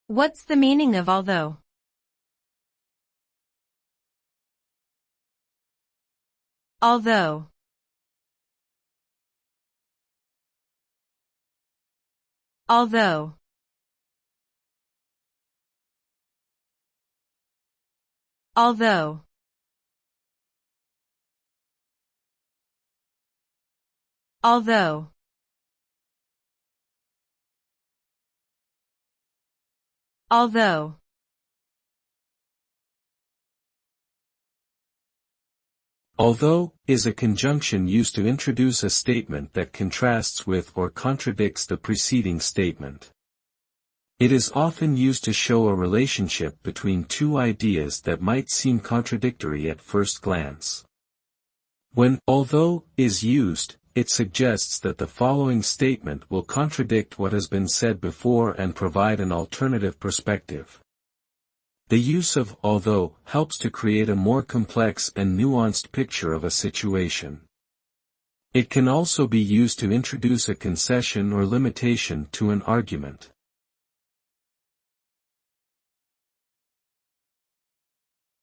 What's the meaning of although? Although. Although. Although. Although. Although. Although is a conjunction used to introduce a statement that contrasts with or contradicts the preceding statement. It is often used to show a relationship between two ideas that might seem contradictory at first glance. When although is used, it suggests that the following statement will contradict what has been said before and provide an alternative perspective. The use of although helps to create a more complex and nuanced picture of a situation. It can also be used to introduce a concession or limitation to an argument.